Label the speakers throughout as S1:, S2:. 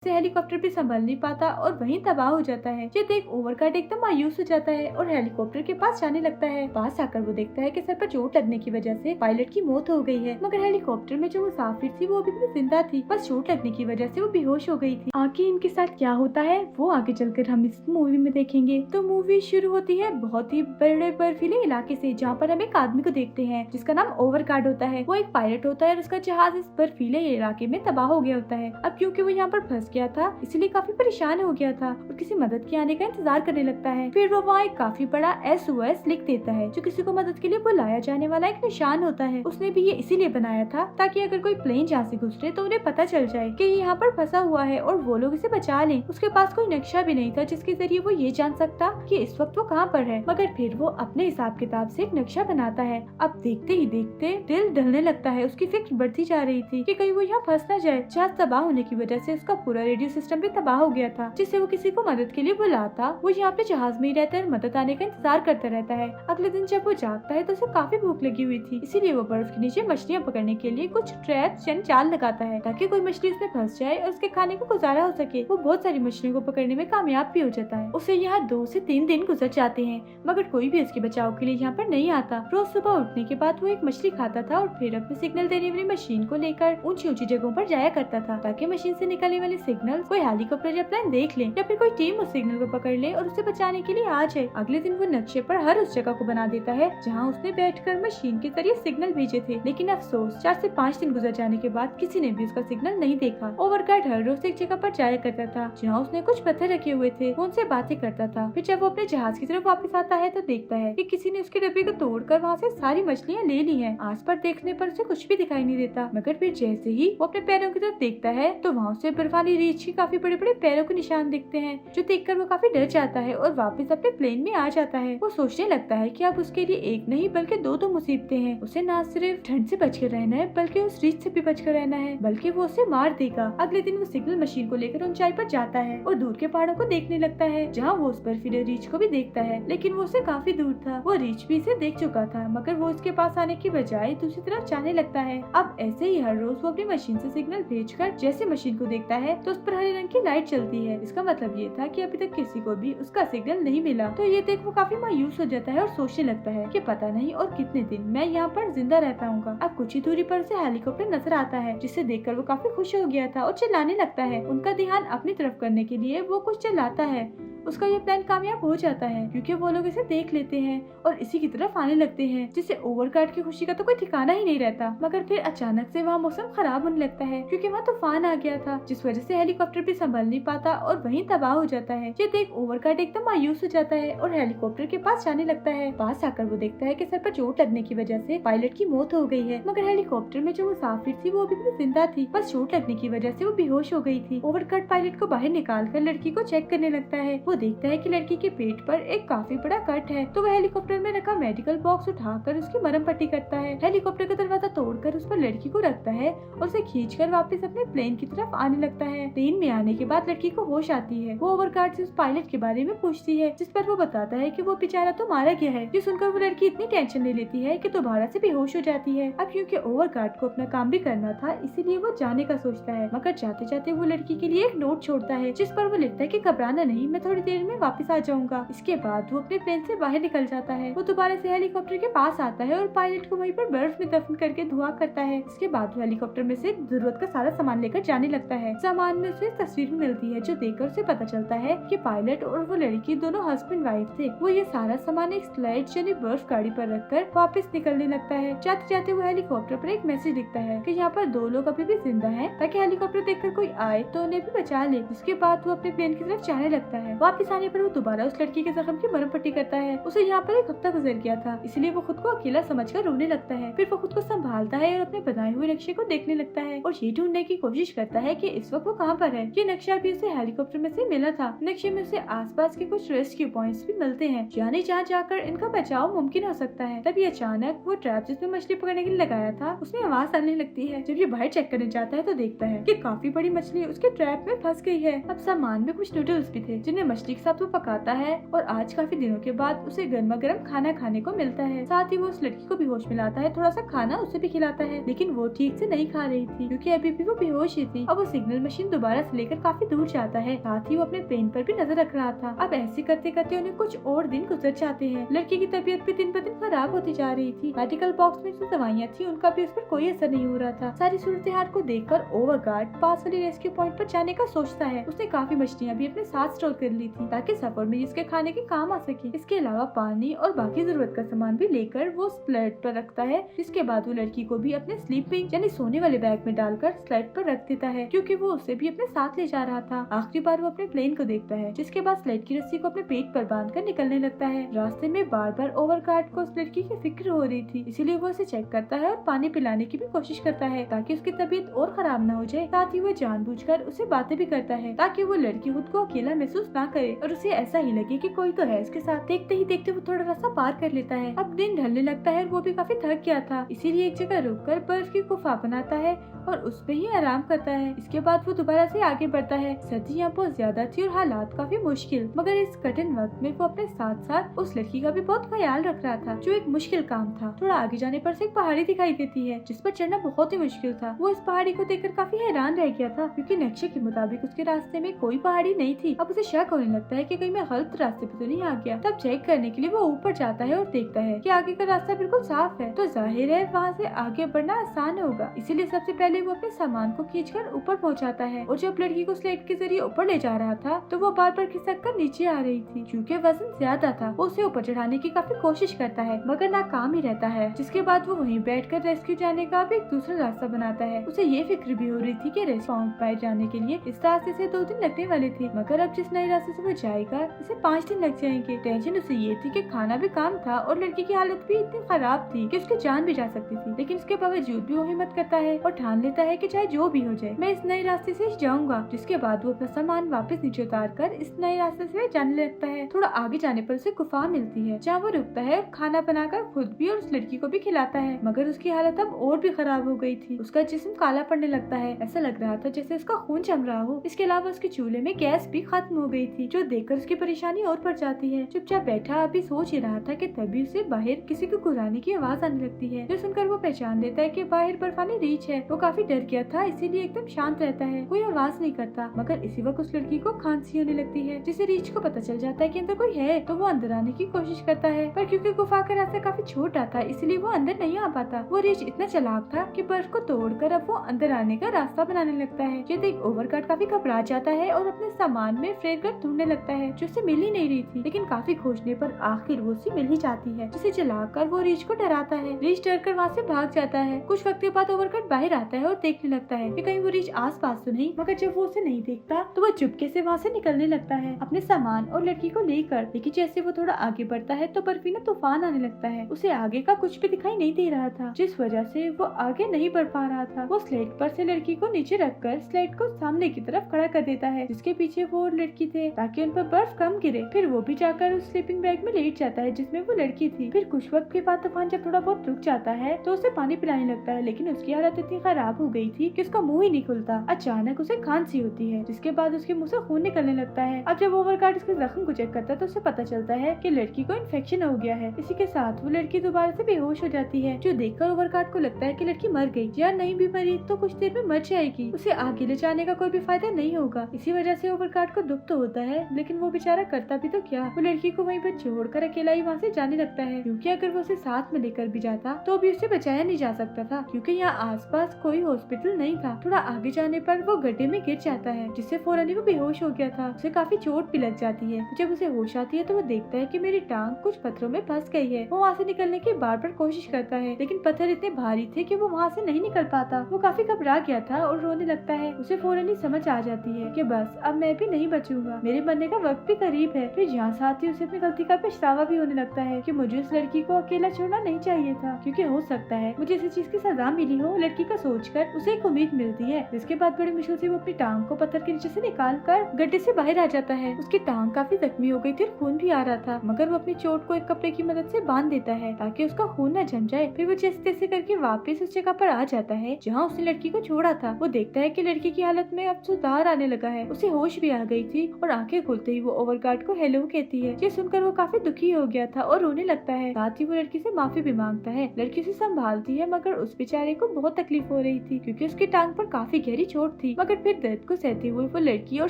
S1: से हेलीकॉप्टर भी संभल नहीं पाता और वहीं तबाह हो जाता है। ये देख ओवरकार्ट एकदम मायूस हो जाता है और हेलीकॉप्टर के पास जाने लगता है। पास आकर वो देखता है कि सर पर चोट लगने की वजह से पायलट की मौत हो गई है, मगर हेलीकॉप्टर में जो मुसाफिर थी वो अभी भी जिंदा थी, बस चोट लगने की वजह से वो बेहोश हो गई थी। आगे इनके साथ क्या होता है वो आगे चलकर हम इस मूवी में देखेंगे। तो मूवी शुरू होती है बहुत ही बड़े बर्फीले इलाके से, जहाँ पर हम एक आदमी को देखते हैं जिसका नाम ओवरकार्ट होता है। वो एक पायलट होता है और उसका जहाज इस बर्फीले इलाके में तबाह हो गया होता है। अब क्योंकि वो यहाँ पर फंस गया था इसलिए काफी परेशान हो गया था और किसी मदद के आने का इंतजार करने लगता है। फिर वो वहाँ एक काफी बड़ा SOS लिख देता है जो किसी को मदद के लिए बुलाया जाने वाला एक निशान होता है। उसने भी ये इसीलिए बनाया था ताकि अगर कोई प्लेन जहाँ से गुजरे तो उन्हें पता चल जाए कि यहाँ पर फंसा हुआ है और वो लोग इसे बचा लें। उसके पास कोई नक्शा भी नहीं था जिसके जरिए वो ये जान सकता कि इस वक्त वो कहाँ पर है, मगर फिर वो अपने हिसाब किताब से एक नक्शा बनाता है। अब देखते ही देखते दिल डलने लगता है। उसकी फिक्र बढ़ती जा रही थी कि कहीं वो यहाँ फंस न जाए। जहाज तबाह होने की वजह से उसका पूरा रेडियो सिस्टम भी तबाह हो गया था, जिससे वो किसी को मदद के लिए बुलाता। वो यहाँ पे जहाज में ही रहता है और मदद आने का इंतजार करता रहता है। अगले दिन जब वो जागता है तो उसे काफी भूख लगी हुई थी, इसीलिए वो बर्फ के नीचे मछलियाँ पकड़ने के लिए कुछ ट्रैप्स यानी जाल लगाता है ताकि कोई मछली उसमें फंस जाए और उसके खाने को गुजारा हो सके। वो बहुत सारी मछलियों को पकड़ने में कामयाब भी हो जाता है। उसे यहाँ 2 से 3 दिन गुजर जाते हैं, मगर कोई भी उसके बचाव के लिए यहाँ पर नहीं आता। रोज सुबह उठने के बाद वो एक मछली खाता था और फिर अपने सिग्नल देने वाली मशीन को लेकर ऊंची ऊंची जगहों पर जाया करता था ताकि मशीन से निकलने वाले सिग्नल कोई हेलीकॉप्टर या प्लेन देख ले या फिर कोई टीम उस सिग्नल को पकड़ ले और उसे बचाने के लिए आ जाए। अगले दिन वो नक्शे पर हर उस जगह को बना देता है जहाँ उसने बैठकर मशीन के जरिए सिग्नल भेजे थे, लेकिन अफसोस 4 से 5 दिन गुजर जाने के बाद किसी ने भी उसका सिग्नल नहीं देखा। ओवरकार्ट हर रोज एक जगह पर जाया करता था जहाँ उसने कुछ पत्थर रखे हुए थे, वो उनसे बातें करता था। फिर जब वो अपने जहाज की तरफ वापस आता है तो देखता है कि किसी ने उसके डब्बे को तोड़कर वहाँ से सारी मछलियाँ ले ली हैं। आस पास देखने पर उसे कुछ भी दिखाई नहीं देता, मगर फिर जैसे ही वो अपने पैरों की तरफ देखता है तो वहाँ उसे बर्फ वाली रीछ के काफी बड़े बड़े पैरों के निशान दिखते हैं, जो देखकर वो काफी डर जाता है और वापस अपने प्लेन में आ जाता है। वो सोचने लगता है कि अब उसके लिए एक नहीं बल्कि 2 मुसीबतें हैं। उसे न सिर्फ ठंड से बचकर रहना है बल्कि उस रीछ से भी बचकर रहना है, बल्कि वो उसे मार देगा। अगले दिन वो सिग्नल मशीन को लेकर ऊंचाई पर जाता है और दूर के पहाड़ों को देखने लगता है, जहाँ वो उस बर्फीले रीछ को भी देखता है, लेकिन वो उसे काफी दूर था। वो रीछ भी इसे देख चुका था, मगर वो उसके पास आने की बजाय दूसरी तरफ जाने लगता है। अब ऐसे ही हर रोज वो अपनी मशीन से सिग्नल भेजकर जैसे मशीन को देखता है तो उस पर हरे रंग की लाइट चलती है। इसका मतलब ये था कि अभी तक किसी को भी उसका सिग्नल नहीं मिला। तो ये देख वो काफी मायूस हो जाता है और सोचने लगता है कि पता नहीं और कितने दिन मैं यहाँ पर जिंदा रह पाऊंगा। अब कुछ ही दूरी पर उसे हेलीकॉप्टर नजर आता है, जिसे देखकर वो काफी खुश हो गया था और चिल्लाने लगता है। उनका ध्यान अपनी तरफ करने के लिए वो कुछ चिल्लाता है। उसका ये प्लान कामयाब हो जाता है क्योंकि वो लोग इसे देख लेते हैं और इसी की तरफ आने लगते हैं, जिससे ओवरकार्ट की खुशी का तो कोई ठिकाना ही नहीं रहता। मगर फिर अचानक से वहाँ मौसम खराब होने लगता है क्योंकि वहाँ तूफान आ गया था, जिस वजह से हेलीकॉप्टर भी संभल नहीं पाता और वहीं तबाह हो जाता है। ये देख ओवरकार्ट एकदम मायूस हो जाता है और हेलीकॉप्टर के पास जाने लगता है। पास आकर वो देखता है कि सर पर चोट लगने की वजह से पायलट की मौत हो गई है, मगर हेलीकॉप्टर में जो मुसाफिर थी वो अभी भी जिंदा थी, बस चोट लगने की वजह से वो बेहोश हो गई थी। ओवरकार्ट पायलट को बाहर निकाल कर लड़की को चेक करने लगता है। वो देखता है कि लड़की के पेट पर एक काफी बड़ा कट है, तो वह हेलीकॉप्टर में रखा मेडिकल बॉक्स उठाकर उसकी मरहम पट्टी करता है। हेलीकॉप्टर का दरवाजा तोड़कर उस पर लड़की को रखता है और उसे खींचकर वापस अपने प्लेन की तरफ आने लगता है। प्लेन में आने के बाद लड़की को होश आती है। वो ओवरकार्ट से उस पायलट के बारे में पूछती है, जिस पर वो बताता है कि वो बेचारा तो मारा गया है। ये सुनकर वो लड़की इतनी टेंशन ले लेती है कि दोबारा से बेहोश हो जाती है। अब क्योंकि ओवरकार्ट को अपना काम भी करना था इसीलिए वो जाने का सोचता है, मगर जाते जाते वो लड़की के लिए एक नोट छोड़ता है जिस पर वो लिखता है कि घबराना नहीं, मैं थोड़ी देर में वापस आ जाऊंगा। इसके बाद वो अपने प्लेन से बाहर निकल जाता है। वो दोबारा से हेलीकॉप्टर के पास आता है और पायलट को वहीं पर बर्फ में दफन करके धुआं करता है। इसके बाद वो हेलीकॉप्टर में से जरूरत का सारा सामान लेकर जाने लगता है। सामान में उसे तस्वीर मिलती है जो देखकर उसे पता चलता है कि पायलट और वो लड़की दोनों हस्बैंड वाइफ थे। वो ये सारा सामान एक स्लाइड यानी बर्फ गाड़ी पर रखकर वापस निकलने लगता है। जाते जाते वो हेलीकॉप्टर पर एक मैसेज लिखता है कि यहाँ पर 2 लोग अभी भी जिंदा हैं, ताकि हेलीकॉप्टर देखकर कोई आए तो उन्हें भी बचा ले। इसके बाद वो अपने प्लेन की तरफ जाने लगता है। वापस आने पर वो दोबारा उस लड़की के जख्म की मरहम पट्टी करता है। उसे यहाँ पर एक हफ्ता गुजर गया था, इसलिए वो खुद को अकेला समझकर रोने लगता है। फिर वो खुद को संभालता है और अपने बनाए हुए नक्शे को देखने लगता है और ये ढूंढने की कोशिश करता है कि इस वक्त वो कहाँ पर है। ये नक्शा भी उसे हेलीकॉप्टर में से मिला था। नक्शे में उसे आसपास के कुछ रेस्क्यू पॉइंट्स भी मिलते हैं, यानी जहाँ जाकर इनका बचाव मुमकिन हो सकता है। तभी अचानक वो ट्रैप जिसमें मछली पकड़ने के लिए लगाया था उसमें आवाज आने लगती है। जब ये बाहर चेक करने जाता है तो देखता है कि काफी बड़ी मछली उसके ट्रैप में फंस गई है। अब सामान में कुछ नूडल्स भी थे जिन्हें मछली के साथ वो पकाता है और आज काफी दिनों के बाद उसे गर्मा गर्म खाना खाने को मिलता है। साथ ही वो उस लड़की को भी होश में लाता है, थोड़ा सा खाना उसे भी खिलाता है, लेकिन वो ठीक से नहीं खा रही थी क्योंकि अभी भी वो बेहोश ही थी। अब वो सिग्नल मशीन दोबारा से लेकर काफी दूर जाता है। साथ ही वो अपने पेन पर भी नजर रख रहा था। अब ऐसे करते करते उन्हें कुछ और दिन गुजर जाते हैं। लड़की की तबीयत भी दिन ब दिन खराब होती जा रही थी। मेडिकल बॉक्स में जो दवाइयाँ थी उनका भी उस पर कोई असर नहीं हो रहा था। सारी सूरत-ए-हाल को देखकर ओवरगार्ड पास वाली रेस्क्यू पॉइंट पर जाने का सोचता है। उसने काफी मछलियाँ भी अपने साथ स्टोर कर ली थी ताकि सफर में इसके खाने के काम आ सके। इसके अलावा पानी और बाकी जरूरत का सामान भी लेकर वो स्लेट पर रखता है। जिसके बाद वो लड़की को भी अपने स्लीपिंग यानी सोने वाले बैग में डालकर स्लेट पर रख देता है क्योंकि वो उसे भी अपने साथ ले जा रहा था। आखिरी बार वो अपने प्लेन को देखता है, जिसके बाद स्लेट की रस्सी को अपने पेट पर बांधकर निकलने लगता है। रास्ते में बार बार ओवरगार्ड को उस लड़की की फिक्र हो रही थी, इसीलिए वो उसे चेक करता है और पानी पिलाने की भी कोशिश करता है ताकि उसकी तबीयत और खराब न हो जाए। साथ ही वो जानबूझकर उसे बातें भी करता है ताकि वो लड़की खुद को अकेला महसूस ना करे और उसे ऐसा ही लगे कि कोई तो है इसके साथ। देखते ही देखते वो थोड़ा रास्ता पार कर लेता है। अब दिन ढलने लगता है और वो भी काफी थक गया था, इसीलिए एक जगह रुककर बर्फ की गुफा बनाता है और उस पे ही आराम करता है। इसके बाद वो दोबारा से आगे बढ़ता है। सर्दी यहाँ बहुत ज्यादा थी और हालात काफी मुश्किल, मगर इस कठिन वक्त में वो अपने साथ साथ उस लड़की का भी बहुत ख्याल रख रहा था जो एक मुश्किल काम था। थोड़ा आगे जाने पर से एक पहाड़ी दिखाई देती है जिस पर चढ़ना बहुत ही मुश्किल था। वो इस पहाड़ी को देखकर काफी हैरान रह गया था क्योंकि नक्शे के मुताबिक उसके रास्ते में कोई पहाड़ी नहीं थी। अब उसे शक होने लगता है कि कहीं मैं गलत रास्ते पे तो नहीं आ गया। तब चेक करने के लिए वो ऊपर जाता है और देखता है कि आगे का रास्ता बिल्कुल साफ है, तो जाहिर है वहाँ से आगे बढ़ना आसान होगा। इसीलिए सबसे पहले वो अपने सामान को खींचकर ऊपर पहुँचाता है और जब लड़की को स्लेट के जरिए ऊपर ले जा रहा था तो वो बार बार खिसक कर नीचे आ रही थी। क्योंकि वजन ज्यादा था वो उसे ऊपर चढ़ाने की काफी कोशिश करता है मगर नाकाम ही रहता है। जिसके बाद वो वहीं बैठकर रेस्क्यू जाने का भी एक दूसरा रास्ता बनाता है। उसे ये फिक्र भी हो रही थी कि रेस्क्यू पॉइंट जाने के लिए इस रास्ते से 2 दिन लगने वाले थे, मगर अब जिस नए रास्ते से वो जाएगा इसे 5 दिन लग जाएंगे। टेंशन उसे ये थी कि खाना भी काम था और लड़की की हालत भी इतनी खराब थी कि उसकी जान भी जा सकती थी, लेकिन इसके बावजूद भी वो हिम्मत करता है और ठान लेता है कि चाहे जो भी हो जाए मैं इस नए रास्ते से जाऊंगा। जिसके बाद वो अपना सामान वापस नीचे उतार कर इस नए रास्ते से जाने लगता है। थोड़ा आगे जाने पर उसे गुफा मिलती है जहाँ वो रुकता है, खाना बनाकर खुद भी और उस लड़की को भी खिलाता है, मगर उसकी हालत अब और भी खराब हो गई थी। उसका जिस्म काला पड़ने लगता है, ऐसा लग रहा था जैसे उसका खून जम रहा हो। इसके अलावा उसके चूल्हे में गैस भी खत्म हो गई थी जो देखकर उसकी परेशानी और बढ़ जाती है। चुपचाप बैठा अभी सोच ही रहा था कि तभी उसे बाहर किसी को गुर्राने की आवाज आने लगती है जो सुनकर वो पहचान लेता है कि बाहर बर्फानी रीछ है। वो काफी डर गया था इसीलिए एकदम शांत रहता है, कोई आवाज नहीं करता, मगर इसी वक्त उस लड़की को खांसी होने लगती है। जिसे रीछ को पता चल जाता है कि अंदर कोई है तो वो अंदर आने की कोशिश करता है, पर क्योंकि गुफा का रास्ता काफी छोटा था इसलिए वो अंदर नहीं आ पाता। वो रीछ इतना चालाक था कि बर्फ को तोड़कर अब वो अंदर आने का रास्ता बनाने लगता है। ये देख ओवरगार्ड काफी घबरा जाता है और अपने सामान में फ्रेगर ढूंढने लगता है जो उसे मिल ही नहीं रही थी, लेकिन काफी खोजने पर आखिर वो उसे मिल ही जाती है, जिसे जलाकर वो रीछ को डराता है। रीछ डर कर वहाँ से भाग जाता है। कुछ वक्त के बाद ओवरगार्ड बाहर आता है और देखने लगता है कि कहीं वो रीछ आस पास तो नहीं, मगर जब वो उसे नहीं देखता तो वो चुपके से वहाँ से निकलने लगता है अपने सामान और लड़की को लेकर। लेकिन जैसे वो थोड़ा आगे बढ़ता है तो बर्फीला तूफान आने लगता है। उसे आगे का कुछ भी दिखाई नहीं दे रहा था, जिस वजह से वो आगे नहीं बढ़ पा रहा था। वो स्लेट पर से लड़की को नीचे रखकर स्लेट को सामने की तरफ खड़ा कर देता है जिसके पीछे वो और लड़की थे ताकि उन पर बर्फ कम गिरे। फिर वो भी जाकर उस स्लीपिंग बैग में लेट जाता है जिसमें वो लड़की थी। फिर कुछ वक्त के बाद तूफान जब थोड़ा बहुत रुक जाता है तो उसे पानी पिलाने लगता है, लेकिन उसकी हालत इतनी खराब हो गई थी कि उसका मुंह ही नहीं खुलता। अचानक उसे खांसी होती है जिसके बाद उसके मुंह से खून निकलने लगता है। अब जब ओवरगार्ड उसके जख्म को चेक करता है तो उसे पता चलता है कि लड़की को इन्फेक्शन हो गया है। इसी के साथ वो लड़की दोबारा से बेहोश हो जाती है, जो देखकर ओवरगार्ड को लगता है कि लड़की मर गई, या नहीं भी मरी तो कुछ देर में मर जाएगी, उसे आगे ले जाने का कोई भी फायदा नहीं होगा। इसी वजह से ओवरगार्ड को दुख तो होता है, लेकिन वो बेचारा करता भी तो क्या, वो लड़की को वहीं पर छोड़कर अकेला ही वहाँ से जाने लगता है, क्योंकि अगर वो उसे साथ में लेकर भी जाता तो भी उसे बचाया नहीं जा सकता था, क्योंकि यहाँ आसपास कोई हॉस्पिटल नहीं था। थोड़ा आगे जाने पर वो गड्ढे में गिर जाता है, जिससे फौरन ही वो बेहोश हो गया था। उसे काफी चोट भी लग जाती है। जब उसे होश आती है तो वो देखता है कि मेरी टांग कुछ पत्थरों में फंस गई है। वो वहाँ से निकलने की बार बार कोशिश करता है, लेकिन पत्थर इतने भारी थे कि वो वहाँ से नहीं निकल पाता। वो काफी घबरा गया था और रोने लगता है। उसे फौरन ही समझ आ जाती है कि बस अब मैं भी नहीं बचूंगा, मेरे मरने का वक्त भी करीब है। फिर जहाँ साथ ही उसे अपनी गलती का पछतावा भी होने लगता है कि मुझे उस लड़की को अकेला छोड़ना नहीं चाहिए था, क्योंकि हो सकता है मुझे इसी चीज की सजा मिली हो। लड़की का सोचकर उसे एक उम्मीद मिलती है, जिसके बाद बड़ी मुश्किल से वो अपनी टांग को पत्थर के नीचे से निकाल कर गड्ढे से बाहर आ जाता है। उसकी टांग काफी जख्मी हो गई थी और खून भी आ रहा था, मगर वो अपनी चोट को एक कपड़े की मदद से बांध देता है ताकि उसका खून न जम जाए। फिर वो जैसे तैसे करके वापस उस जगह पर आ जाता है जहाँ उसने लड़की को छोड़ा था। वो देखता है कि लड़की की हालत में अब सुधार आने लगा है, उसे होश भी आ गई थी और आंखें आंखें खोलते ही वो ओवरगार्ड को हेलो कहती है। ये सुनकर वो काफी दुखी हो गया था और रोने लगता है। साथ ही वो लड़की से माफी भी मांगता है। लड़की उसे संभालती है मगर उस बेचारे को बहुत तकलीफ हो रही थी क्योंकि उसकी टांग पर काफी गहरी चोट थी। मगर फिर दर्द को सहते हुए वो लड़की और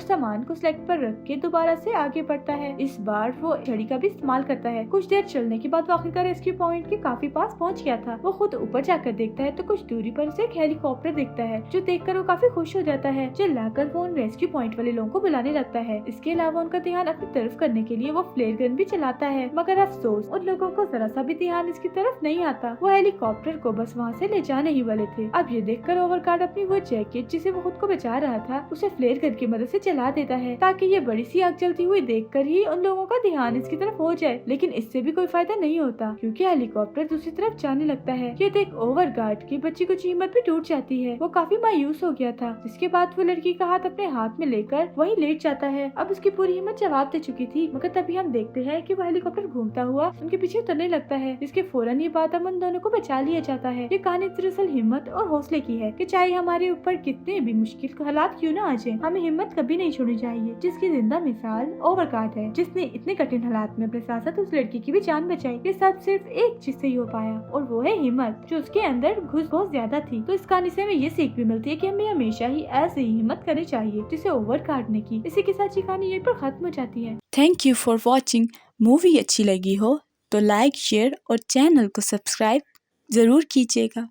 S1: सामान को स्लेक्ट पर रख के दोबारा से आगे बढ़ता है। इस बार वो छड़ी का भी इस्तेमाल करता है। कुछ देर चलने के बाद वो आखिरकार रेस्क्यू पॉइंट के काफी पास पहुंच गया था। वो खुद ऊपर जाकर देखता है तो कुछ दूरी पर उसे एक हेलीकॉप्टर दिखता है जो देखकर वो काफी खुश हो जाता है। चिल्लाकर वो उन रेस्क्यू पॉइंट वाले लोगों को बुलाने लगता है। इसके अलावा उनका ध्यान अपनी तरफ करने के लिए वो फ्लेयर गन भी चलाता है मगर अफसोस उन लोगों को जरा सा भी ध्यान इसकी तरफ नहीं आता। वो हेलीकॉप्टर को बस वहाँ से ले जाने ही वाले थे। अब ये देखकर ओवरगार्ड अपनी वो जैकेट जिसे वो खुद को बचा रहा था उसे फ्लेयर गन की मदद से जला देता है ताकि ये बड़ी सी आग जलती हुई देखकर ही उन लोगों का ध्यान इसकी तरफ हो जाए। लेकिन इससे भी कोई फायदा नहीं होता क्योंकि हेलीकॉप्टर दूसरी तरफ जाने लगता है। ये देख ओवरगार्ड की बच्ची कुछ हिम्मत भी टूट जाती है। वो काफी मायूस हो गया था जिसके बाद वो लड़की का हाथ अपने हाथ में लेकर वहीं लेट जाता है। अब उसकी पूरी हिम्मत जवाब दे चुकी थी मगर तभी हम देखते हैं कि वो हेलीकॉप्टर घूमता हुआ उनके पीछे उतरने लगता है जिसके फौरन ये बात उन दोनों को बचा लिया जाता है। ये कहानी दरअसल हिम्मत और हौसले की है कि चाहे हमारे ऊपर कितने भी मुश्किल हालात क्यों ना आ जाए, हमें हिम्मत कभी नहीं छोड़नी चाहिए। जिसकी जिंदा मिसाल ओवरगार्ड है जिसने इतने कठिन हालात में अपने साथ साथ उस लड़की की भी जान बचाई। ये सब सिर्फ एक चीज से ही हो पाया और वो है हिम्मत जो उसके अंदर घुस बहुत ज्यादा थी। तो इस कहानी से हमें ये सीख भी मिलती है कि हमें हमेशा ही ऐसे ही हिम्मत करनी चाहिए जिसे ओवरगार्ड ने की। इसी के साथ ये कहानी यहीं पर खत्म हो जाती है।
S2: Thank you for watching. Movie अच्छी लगी हो तो लाइक शेयर और चैनल को सब्सक्राइब जरूर कीजिएगा।